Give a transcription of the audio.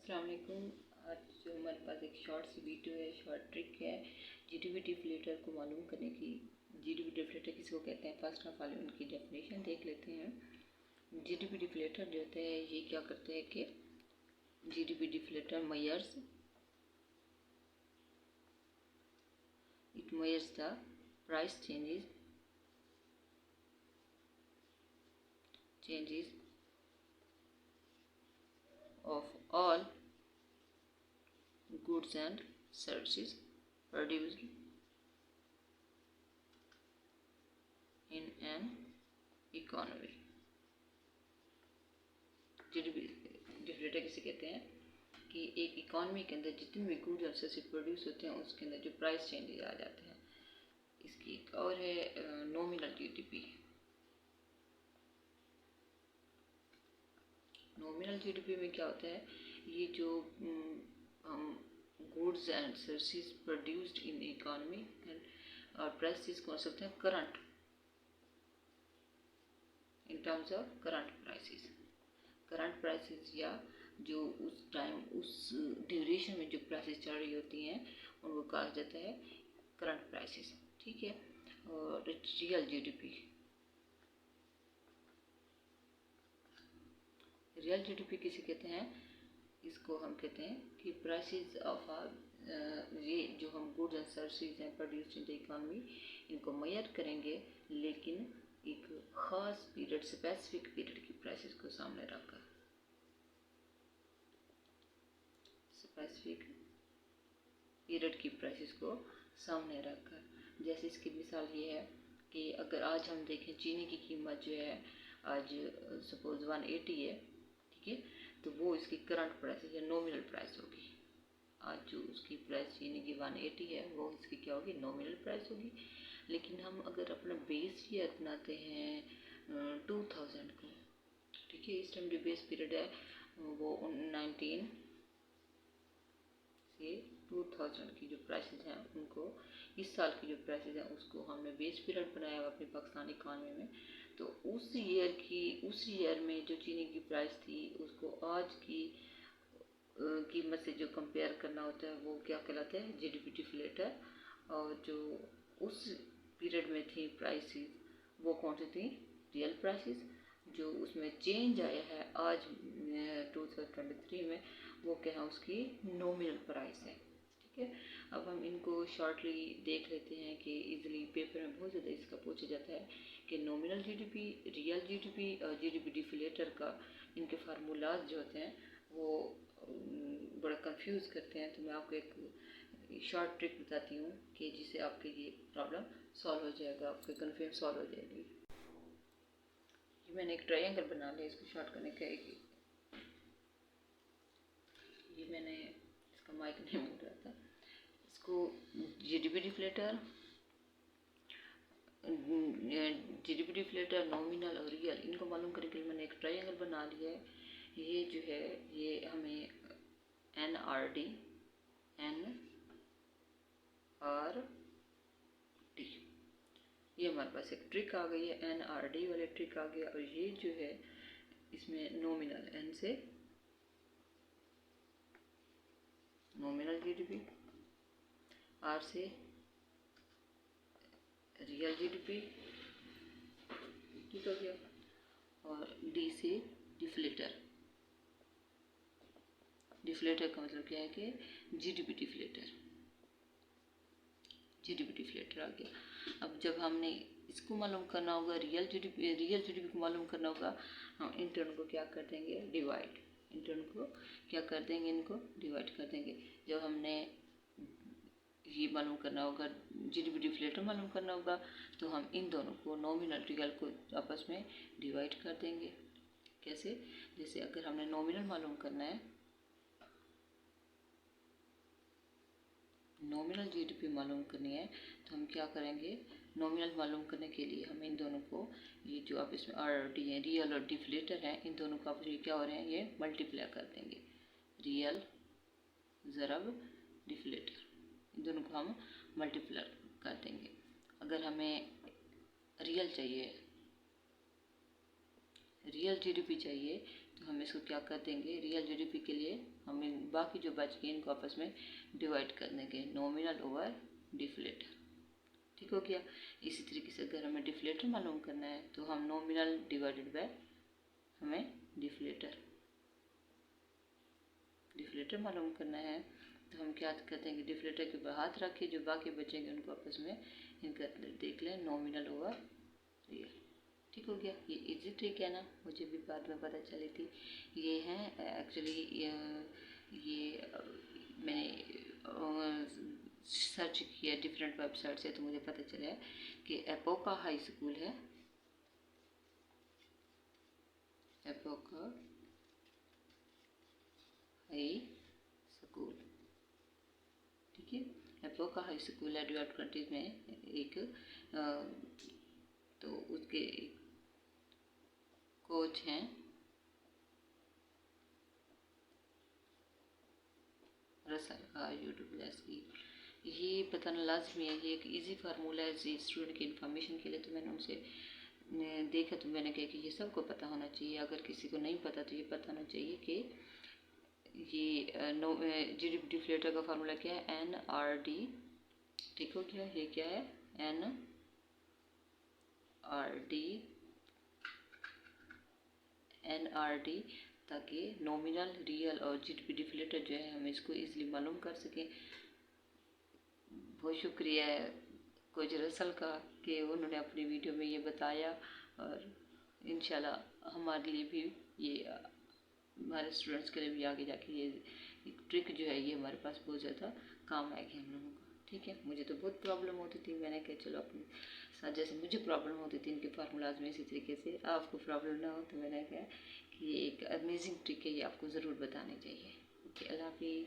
अस्सलाम वालेकुम। आज जो हमारे पास एक शॉर्ट सी वीडियो है, शॉर्ट ट्रिक है जीडीपी डिफ्लेटर को मालूम करने की। जीडीपी डिफ्लेटर किसको कहते हैं, फर्स्ट ऑफ ऑल उनकी डेफिनेशन देख लेते हैं। जीडीपी डिफ्लेटर जो होते हैं ये क्या करते हैं कि GDP deflator measures the price changes of all goods and services produced in an economy। GDP deflator किसे कहते हैं कि एक इकॉनमी के अंदर जितने भी गुड्स और सर्विस प्रोड्यूस होते हैं उसके अंदर जो प्राइस चेंजेस आ जाते हैं। इसकी एक और है नॉमिनल जीडीपी। नॉमिनल जीडीपी में क्या होता है, ये जो हम goods and services produced in economy and और प्राइसेस को सकते हैं current, in terms of current prices या जो उस टाइम उस ड्यूरेशन में जो प्राइसेस चल रही होती हैं उनको कहा जाता है करंट प्राइसेस। ठीक है। और रियल जीडीपी, रियल जीडीपी किसे कहते हैं, इसको हम कहते हैं कि प्राइसेस ऑफ ये जो हम गुड्स एंड सर्विसेज हैं प्रोड्यूस्ड इन द इकॉनमी, इनको मेजर करेंगे लेकिन एक ख़ास पीरियड, स्पेसिफिक पीरियड की प्राइसेस को सामने रखकर, स्पेसिफिक पीरियड की प्राइसेस को सामने रखकर। जैसे इसकी मिसाल ये है कि अगर आज हम देखें चीनी की कीमत जो है आज सपोज 180 है, ठीक है, तो वो इसकी करंट प्राइस या नॉमिनल प्राइस होगी। आज जो उसकी प्राइस चीनी की 180 है वो इसकी क्या होगी, नॉमिनल प्राइस होगी। लेकिन हम अगर अपना बेस ईयर बनाते हैं 2000 को, ठीक है, इस टाइम जो बेस पीरियड है वो 19 से 2000 की जो प्राइसेस हैं उनको, इस साल की जो प्राइसेस हैं उसको हमने बेस पीरियड बनाया अपनी पाकिस्तानी इकॉनमी में। तो उस ईयर में जो चीनी की प्राइस थी उसको आज की कीमत से जो कंपेयर करना होता है वो क्या कहलाता है, जीडीपी डिफ्लेटर। और जो उस पीरियड में थी प्राइसेस वो कौन सी थी, रियल प्राइसेस। जो उसमें चेंज आया है आज 2023 में वो क्या है, उसकी नॉमिनल प्राइस है। ठीक है। अब हम इनको शॉर्टली देख लेते हैं कि इजीली पेपर में बहुत ज़्यादा इसका पूछा जाता है कि नॉमिनल जीडीपी, रियल जीडीपी और जीडीपी डिफ्लेटर का इनके फार्मूलाज जो होते हैं वो बड़ा कंफ्यूज करते हैं। तो मैं आपको एक शॉर्ट ट्रिक बताती हूँ कि जिससे आपके ये प्रॉब्लम सॉल्व हो जाएगा, आपकी कन्फ्यूजन सॉल्व हो जाएगी। ये मैंने एक ट्रायंगल बना लिया, इसको शॉर्ट करने का एक, ये मैंने इसका माइक नहीं मिल रहा था, इसको जीडीपी डिफ्लेटर, नॉमिनल और रियल, इनको मालूम करने के लिए मैंने एक ट्रायंगल बना लिया है। ये जो है ये हमें NRD ये हमारे पास एक ट्रिक आ गई है, NRD वाले ट्रिक आ गया। और ये जो है इसमें नॉमिनल N से नॉमिनल जीडीपी, R से रियल जीडीपी, ठीक हो गया, और D से डिफ्लेटर। डिफ्लेटर का मतलब क्या है कि जीडीपी डिफ्लेटर आ गया। अब जब हमने इसको मालूम करना होगा, रियल जीडीपी को मालूम करना होगा, हम इन टर्म को क्या कर देंगे, डिवाइड, इन टर्म को क्या कर देंगे, इनको डिवाइड कर देंगे। जब हमने ये मालूम करना होगा, जीडीपी डिफ्लेटर मालूम करना होगा, तो हम इन दोनों को, नॉमिनल रियल को आपस में डिवाइड कर देंगे। कैसे, जैसे अगर हमने नॉमिनल मालूम करना है, नॉमिनल जीडीपी मालूम करनी है, तो हम क्या करेंगे, नॉमिनल मालूम करने के लिए हम इन दोनों को, ये जो आप इसमें RD है, रियल और डिफ्लेटर है, इन दोनों को आप क्या हो रहे हैं, ये मल्टीप्लाई कर देंगे, रियल ज़रब डिफ्लेटर, इन दोनों को हम मल्टीप्लाई कर देंगे। अगर हमें रियल चाहिए, रियल जीडीपी चाहिए तो हम इसको क्या कर देंगे, रियल जीडीपी के लिए हमें बाकी जो बच गए इनको आपस में डिवाइड कर देंगे, नॉमिनल ओवर डिफ्लेटर। ठीक हो गया। इसी तरीके से अगर हमें डिफ्लेटर मालूम करना है तो हम नॉमिनल डिवाइडेड बाय हमें डिफ्लेटर मालूम करना है तो हम क्या कर देंगे, डिफ्लेटर के ऊपर हाथ रख के जो बाकी बचेंगे उनको आपस में इनका देख लें, नॉमिनल ओवर रियल। ठीक हो गया। ये इजी ट्रिक है ना, मुझे भी बाद में पता चली थी। ये है एक्चुअली ये मैंने सर्च किया डिफरेंट वेबसाइट से तो मुझे पता चला कि एपोका हाई स्कूल है, एपोका हाई स्कूल, ठीक है। एपोका हाई स्कूल है डेवलप्ड कंट्रीज में एक तो उसके कोच हैं रसल यूट्यूब की। ये बताना लाजमी है, ये एक इजी फार्मूला है स्टूडेंट की इन्फॉर्मेशन के लिए। तो मैंने उनसे देखा तो मैंने कहा कि ये सबको पता होना चाहिए, अगर किसी को नहीं पता तो ये पता होना चाहिए कि ये जीडीपी डिफ्लेटर का फार्मूला क्या है, NRD। ठीक हो गया। ये क्या है, NRD, ताकि नॉमिनल, रियल और जीडीपी डिफ्लेटर जो है हम इसको इजीली मालूम कर सकें। बहुत शुक्रिया है कोच रसल का कि उन्होंने अपनी वीडियो में ये बताया, और इंशाल्लाह हमारे लिए भी ये हमारे स्टूडेंट्स के लिए भी आगे जाके ये ट्रिक जो है ये हमारे पास बहुत ज़्यादा काम आएगी हम लोगों को। ठीक है। मुझे तो बहुत प्रॉब्लम होती थी, मैंने कहा चलो अपने साथ जैसे मुझे प्रॉब्लम होती थी इनके फार्मूलाज में, इसी तरीके से आपको प्रॉब्लम ना हो। तो मैंने कहा कि ये एक अमेजिंग ट्रिक है, ये आपको ज़रूर बतानी चाहिए। ओके, अल्लाह हाफिज़।